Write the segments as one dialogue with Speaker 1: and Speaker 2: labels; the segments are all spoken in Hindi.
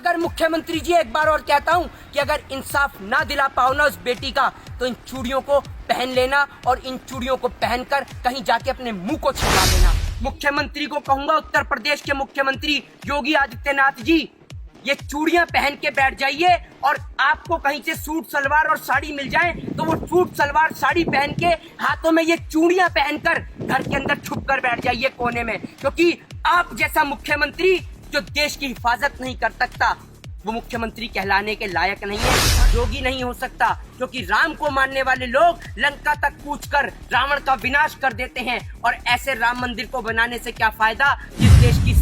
Speaker 1: अगर मुख्यमंत्री जी एक बार और कहता हूँ कि अगर इंसाफ ना दिला पाओ ना उस बेटी का, तो इन चूड़ियों को पहन लेना और इन चूड़ियों को पहनकर कहीं जाके अपने मुंह को छिपा लेना। मुख्यमंत्री को कहूंगा, उत्तर प्रदेश के मुख्यमंत्री योगी आदित्यनाथ जी, ये चूड़ियां पहन के बैठ जाइए और आपको कहीं से सूट सलवार और साड़ी मिल जाए तो वो सूट सलवार साड़ी पहन के हाथों में ये चूड़ियां पहनकर घर के अंदर छुप कर बैठ जाइए कोने में, क्योंकि आप जैसा मुख्यमंत्री जो देश की हिफाजत नहीं कर सकता वो मुख्यमंत्री कहलाने के लायक नहीं है, योगी नहीं हो सकता। क्योंकि राम को मानने वाले लोग लंका तक कूच कर रावण का विनाश कर देते हैं, और ऐसे राम मंदिर को बनाने से क्या फायदा जिस देश की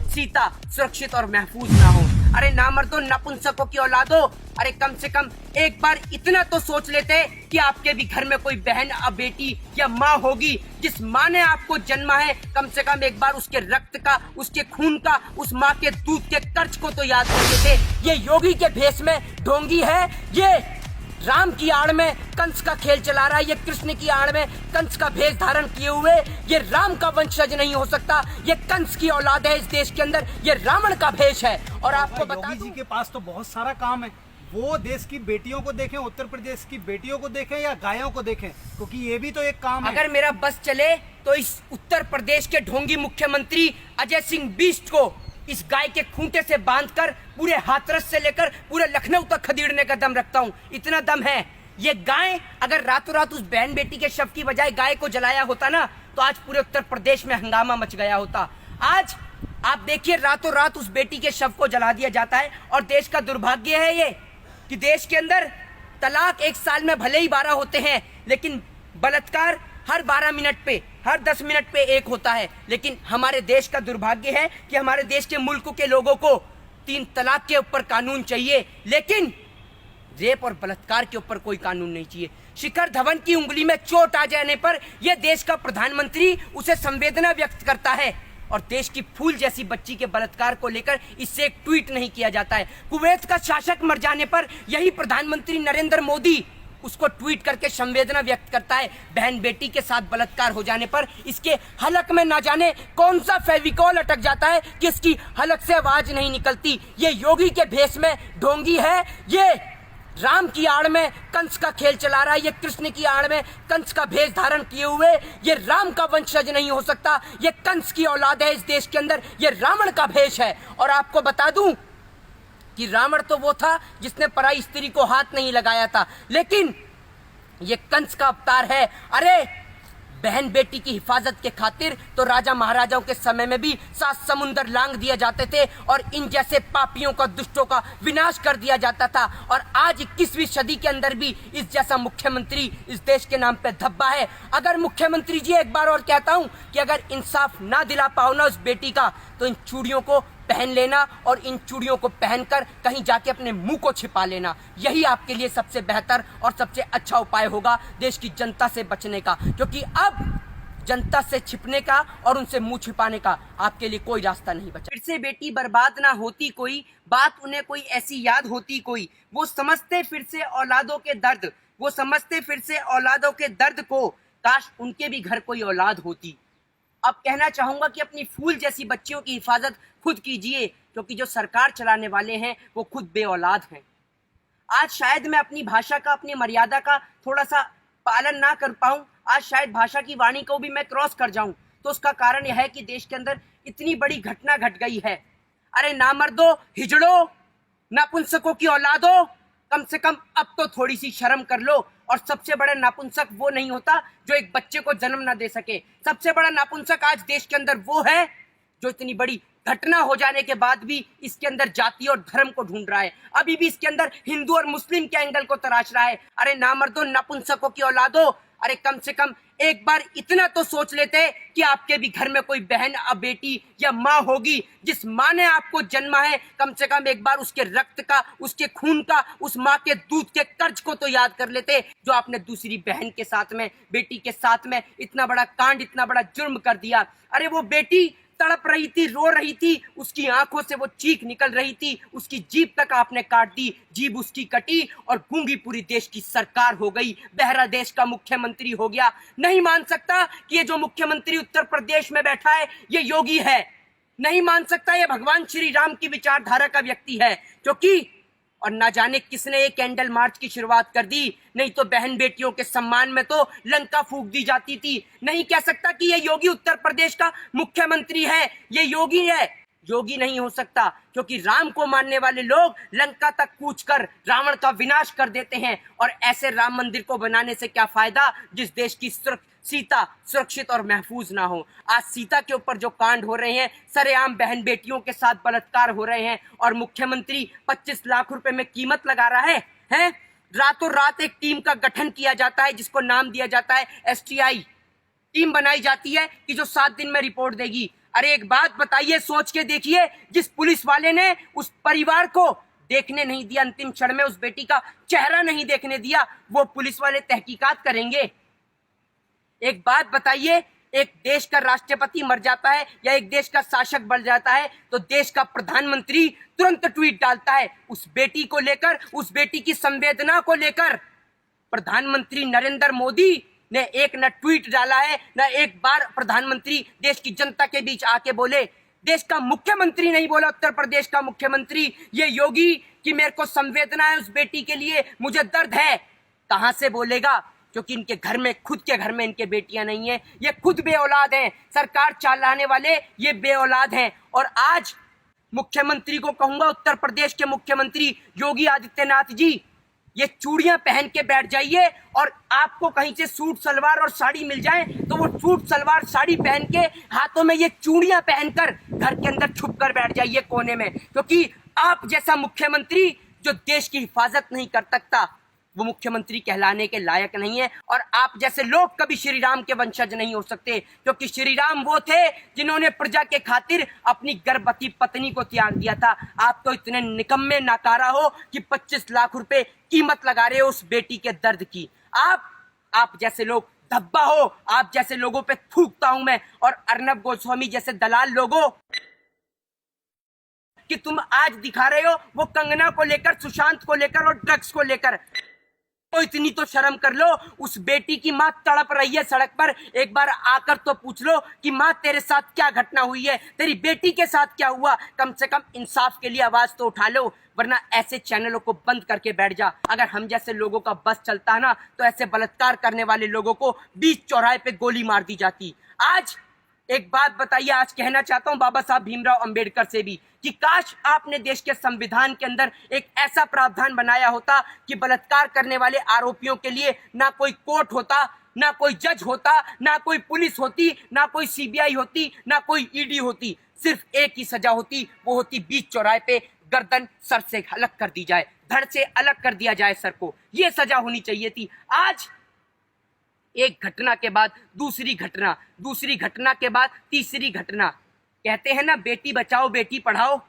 Speaker 1: सीता सुरक्षित और महफूज ना हो। अरे नामर्दो, नपुंसकों की औलादो, अरे कम से कम एक बार इतना तो सोच लेते कि आपके भी घर में कोई बहन या बेटी या माँ होगी जिस माँ ने आपको जन्मा है। कम से कम एक बार उसके रक्त का, उसके खून का, उस माँ के दूध के कर्ज को तो याद कर लेते। ये योगी के भेष में ढोंगी है, ये राम की आड़ में कंस का खेल चला रहा है, ये कृष्ण की आड़ में कंस का भेष धारण किए हुए ये राम का वंशज नहीं हो सकता। ये कंस की औलाद है इस देश के अंदर, ये रावण का भेष है। और आपको बता
Speaker 2: योगी जी के पास तो बहुत सारा काम है, वो देश की बेटियों को देखें, उत्तर प्रदेश की बेटियों को देखें या गायों को देखें, क्योंकि ये भी तो एक काम है।
Speaker 1: अगर मेरा बस चले तो इस उत्तर प्रदेश के ढोंगी मुख्यमंत्री अजय सिंह बिष्ट को इस गाय के खूंटे से बांधकर पूरे हाथरस से लेकर पूरे लखनऊ तक खदेड़ने का दम रखता हूँ। इतना दम है। ये गाय अगर रातों रात उस बहन बेटी के शव की बजाय गाय को जलाया होता ना, तो आज पूरे उत्तर प्रदेश में हंगामा मच गया होता। आज आप देखिए, रातों रात उस बेटी के शव को जला दिया जाता है। और देश का दुर्भाग्य है ये कि देश के अंदर तलाक एक साल में भले ही 12 होते हैं, लेकिन बलात्कार हर 12 मिनट पे, हर 10 मिनट पे एक होता है। लेकिन हमारे देश का दुर्भाग्य है कि हमारे देश के मुल्क के लोगों को 3 तलाक के ऊपर कानून चाहिए, लेकिन रेप और बलात्कार के ऊपर कोई कानून नहीं चाहिए। शिखर धवन की उंगली में चोट आ जाने पर यह देश का प्रधानमंत्री उसे संवेदना व्यक्त करता है, और देश की फूल जैसी बच्ची के बलात्कार को लेकर इससे एक ट्वीट नहीं किया जाता है। कुवैत का शासक मर जाने पर यही प्रधानमंत्री नरेंद्र मोदी उसको ट्वीट करके संवेदना व्यक्त करता है। बहन बेटी के साथ बलात्कार हो जाने पर इसके हलक में ना जाने कौन सा फेविकॉल अटक जाता है कि इसकी हलक से आवाज नहीं निकलती। ये योगी के भेष में ढोंगी है, ये राम की आड़ में कंस का खेल चला रहा है, ये कृष्ण की आड़ में कंस का भेष धारण किए हुए ये राम का वंशज नहीं हो सकता। ये कंस की औलाद है इस देश के अंदर, ये रावण का भेष है। और आपको बता दूं कि रावण तो वो था जिसने पराई स्त्री को हाथ नहीं लगाया था, लेकिन ये कंस का अवतार है। अरे बहन बेटी की हिफाजत के खातिर तो राजा महाराजाओं के समय में भी 7 समुंदर लांग दिए जाते थे और इन जैसे पापियों का, दुष्टों का विनाश कर दिया जाता था। और आज 21वीं सदी के अंदर भी इस जैसा मुख्यमंत्री इस देश के नाम पे धब्बा है। अगर मुख्यमंत्री जी एक बार और कहता हूं कि अगर इंसाफ ना दिला पाओ ना उस बेटी का, तो इन चूड़ियों को पहन लेना और इन चूड़ियों को पहनकर कहीं जाके अपने मुंह को छिपा लेना। यही आपके लिए सबसे बेहतर और सबसे अच्छा उपाय होगा देश की जनता से बचने का, क्योंकि अब जनता से छिपने का और उनसे मुंह छिपाने का आपके लिए कोई रास्ता नहीं बचा। फिर से बेटी बर्बाद ना होती कोई बात, उन्हें कोई ऐसी याद होती कोई, वो समझते फिर से औलादों के दर्द, वो समझते फिर से औलादों के दर्द को, काश उनके भी घर कोई औलाद होती। अब कहना चाहूंगा कि अपनी फूल जैसी बच्चियों की हिफाजत खुद कीजिए, क्योंकि जो सरकार चलाने वाले हैं वो खुद बेऔलाद हैं। आज शायद मैं अपनी भाषा का, अपनी मर्यादा का थोड़ा सा पालन ना कर पाऊं, आज शायद भाषा की वाणी को भी मैं क्रॉस कर जाऊं, तो उसका कारण यह है कि देश के अंदर इतनी बड़ी घटना घट गई है। अरे नामर्दो, हिजड़ो, नपुंसकों की औलादो, कम से कम अब तो थोड़ी सी शर्म कर लो। और सबसे बड़ा नापुंसक वो नहीं होता जो एक बच्चे को जन्म ना दे सके। सबसे बड़ा नापुंसक आज देश के अंदर वो है जो इतनी बड़ी घटना हो जाने के बाद भी इसके अंदर जाति और धर्म को ढूंढ रहा है, अभी भी इसके अंदर हिंदू और मुस्लिम के एंगल को तराश रहा है। अरे नामर्दो, नपुंसकों की औलादो, अरे कम से कम एक बार इतना तो सोच लेते कि आपके भी घर में कोई बहन या बेटी या माँ होगी जिस माँ ने आपको जन्मा है। कम से कम एक बार उसके रक्त का, उसके खून का, उस माँ के दूध के कर्ज को तो याद कर लेते जो आपने दूसरी बहन के साथ में, बेटी के साथ में इतना बड़ा कांड, इतना बड़ा जुर्म कर दिया। अरे वो बेटी तड़प रही थी, रो रही थी, उसकी आंखों से वो चीख निकल रही थी, उसकी जीभ तक आपने काट दी, जीभ उसकी कटी और गूंगी पूरी देश की सरकार हो गई, बहरा देश का मुख्यमंत्री हो गया। नहीं मान सकता कि ये जो मुख्यमंत्री उत्तर प्रदेश में बैठा है ये योगी है। नहीं मान सकता ये भगवान श्री राम की विचारधारा का व्यक्ति है, क्योंकि और ना जाने किसने ये कैंडल मार्च की शुरुआत कर दी, नहीं तो बहन बेटियों के सम्मान में तो लंका फूंक दी जाती थी। नहीं कह सकता कि ये योगी उत्तर प्रदेश का मुख्यमंत्री है, ये योगी है। योगी नहीं हो सकता, क्योंकि राम को मानने वाले लोग लंका तक कूच कर रावण का विनाश कर देते हैं। और ऐसे राम मंदिर को बनाने से क्या फायदा जिस देश की सीता सुरक्षित और महफूज ना हो। आज सीता के ऊपर जो कांड हो रहे हैं, सरेआम बहन बेटियों के साथ बलात्कार हो रहे हैं, और मुख्यमंत्री 25 लाख रुपए में कीमत लगा रहा है? रातों रात एक टीम का गठन किया जाता है जिसको नाम दिया जाता है STI। टीम बनाई जाती है कि जो 7 दिन में रिपोर्ट देगी। अरे एक बात बताइए, सोच के देखिए, जिस पुलिस वाले ने उस परिवार को देखने नहीं दिया, अंतिम क्षण में उस बेटी का चेहरा नहीं देखने दिया, वो पुलिस वाले तहकीकात करेंगे? एक बात बताइए, एक देश का राष्ट्रपति मर जाता है या एक देश का शासक बन जाता है तो देश का प्रधानमंत्री तुरंत ट्वीट डालता है उस बेटी को लेकर, उस बेटी की संवेदना को लेकर। प्रधानमंत्री नरेंद्र मोदी ने एक न ट्वीट डाला है, न एक बार प्रधानमंत्री देश की जनता के बीच आके बोले। देश का मुख्यमंत्री नहीं बोला, उत्तर प्रदेश का मुख्यमंत्री, ये योगी, कि मेरे को संवेदना है उस बेटी के लिए, मुझे दर्द है। कहां से बोलेगा? क्योंकि इनके घर में, खुद के घर में इनके बेटियां नहीं है, ये खुद बेऔलाद हैं। सरकार चलाने वाले ये बेऔलाद हैं। और आज मुख्यमंत्री को कहूंगा, उत्तर प्रदेश के मुख्यमंत्री योगी आदित्यनाथ जी, ये चूड़ियां पहन के बैठ जाइए, और आपको कहीं से सूट सलवार और साड़ी मिल जाए तो वो सूट सलवार साड़ी पहन के हाथों में ये चूड़ियां पहनकर घर के अंदर छुप कर बैठ जाइए कोने में। क्योंकि आप जैसा मुख्यमंत्री जो देश की हिफाजत नहीं कर सकता, वो मुख्यमंत्री कहलाने के लायक नहीं है। और आप जैसे लोग कभी श्री राम के वंशज नहीं हो सकते, क्योंकि श्री राम वो थे जिन्होंने प्रजा के खातिर अपनी गर्भवती पत्नी को त्याग दिया था। आप तो इतने निकम्मे नाकारा हो कि 25 लाख रुपए कीमत लगा रहे हो उस बेटी के दर्द की। आप जैसे लोग धब्बा हो, आप जैसे लोगों पे थूकता हूं मैं। और अर्नब गोस्वामी जैसे दलाल लोगों कि तुम आज दिखा रहे हो वो कंगना को लेकर, सुशांत को लेकर और ड्रग्स को लेकर, तो इतनी तो शर्म कर लो। उस बेटी की माँ तड़प रही है सड़क पर, एक बार आकर तो पूछ लो कि माँ तेरे साथ क्या घटना हुई है, तेरी बेटी के साथ क्या हुआ। कम से कम इंसाफ के लिए आवाज तो उठा लो, वरना ऐसे चैनलों को बंद करके बैठ जा। अगर हम जैसे लोगों का बस चलता है ना, तो ऐसे बलात्कार करने वाले लोगों को बीच चौराहे पे गोली मार दी जाती। आज एक बात बताइए, आज कहना चाहता हूं बाबा साहब भीमराव अंबेडकर से भी, कि काश आपने देश के संविधान के अंदर एक ऐसा प्रावधान बनाया होता कि बलात्कार करने वाले आरोपियों के लिए ना कोई कोर्ट होता, ना कोई जज होता, ना कोई पुलिस होती, ना कोई CBI होती, ना कोई ED होती। सिर्फ एक ही सजा होती, वो होती बीच चौराहे पे गर्दन सर से अलग कर दी जाए, धड़ से अलग कर दिया जाए सर को। ये सजा होनी चाहिए थी। आज एक घटना के बाद दूसरी घटना, दूसरी घटना के बाद तीसरी घटना। कहते हैं ना बेटी बचाओ बेटी पढ़ाओ,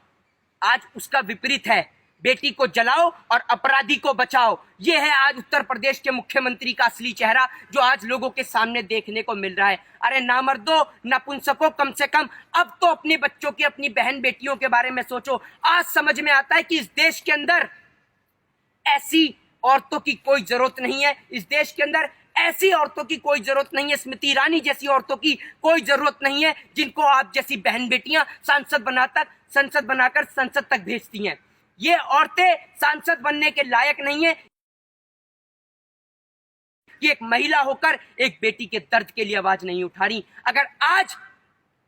Speaker 1: आज उसका विपरीत है, बेटी को जलाओ और अपराधी को बचाओ। ये है आज उत्तर प्रदेश के मुख्यमंत्री का असली चेहरा, जो आज लोगों के सामने देखने को मिल रहा है। अरे नामर्दो, नपुंसको, कम से कम अब तो अपने बच्चों की, अपनी बहन बेटियों के बारे में सोचो। आज समझ में आता है कि इस देश के अंदर ऐसी औरतों की कोई जरूरत नहीं है, इस देश के अंदर ऐसी औरतों की कोई जरूरत नहीं है, स्मृति ईरानी जैसी औरतों की कोई जरूरत नहीं है, जिनको आप जैसी बहन बेटियां संसद बनाकर संसद तक भेजती हैं। ये औरतें सांसद बनने के लायक नहीं है कि एक महिला होकर एक बेटी के दर्द के लिए आवाज नहीं उठा रही। अगर आज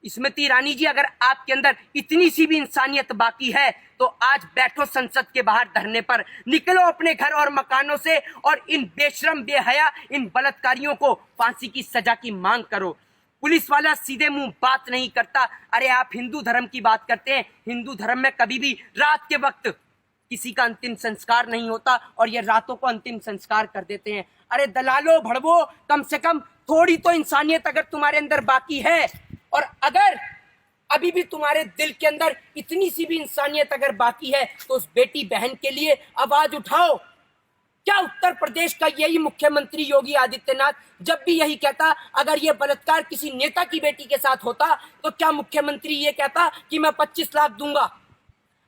Speaker 1: स्मृति ईरानी जी, अगर आपके अंदर इतनी सी भी इंसानियत बाकी है तो आज बैठो संसद के बाहर धरने पर, निकलो अपने घर और मकानों से और इन बेशरम बेहया इन बलात्कारियों को फांसी की सजा की मांग करो। पुलिस वाला सीधे मुंह बात नहीं करता। अरे आप हिंदू धर्म की बात करते हैं, हिंदू धर्म में कभी भी रात के वक्त किसी का अंतिम संस्कार नहीं होता और ये रातों को अंतिम संस्कार कर देते हैं। अरे दलालो भड़वो, कम से कम थोड़ी तो इंसानियत अगर तुम्हारे अंदर बाकी है, और अगर अभी भी तुम्हारे दिल के अंदर इतनी सी भी इंसानियत अगर बाकी है, तो उस बेटी बहन के लिए आवाज उठाओ। क्या उत्तर प्रदेश का यही मुख्यमंत्री योगी आदित्यनाथ जब भी यही कहता, अगर ये बलात्कार किसी नेता की बेटी के साथ होता तो क्या मुख्यमंत्री ये कहता कि मैं 25 लाख दूंगा?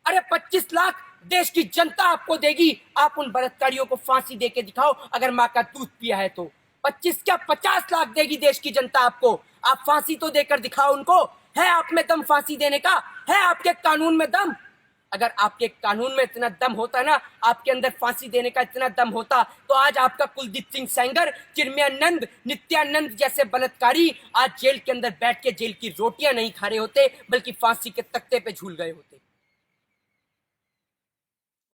Speaker 1: अरे 25 लाख देश की जनता आपको देगी, आप उन बलात्कारियों को फांसी दे के दिखाओ। अगर माँ का दूध पिया है तो 25 क्या 50 लाख देगी देश की जनता आपको, आप फांसी तो देकर दिखाओ उनको। है आप में दम फांसी देने का? है आपके कानून में दम? अगर आपके कानून में इतना दम होता ना, आपके अंदर फांसी देने का इतना दम होता, तो आज आपका कुलदीप सिंह सेंगर, चिन्मयानंद, नित्यानंद जैसे बलात्कारी आज जेल के अंदर बैठ के जेल की रोटियां नहीं खा रहे होते, बल्कि फांसी के तख्ते पे झूल गए होते।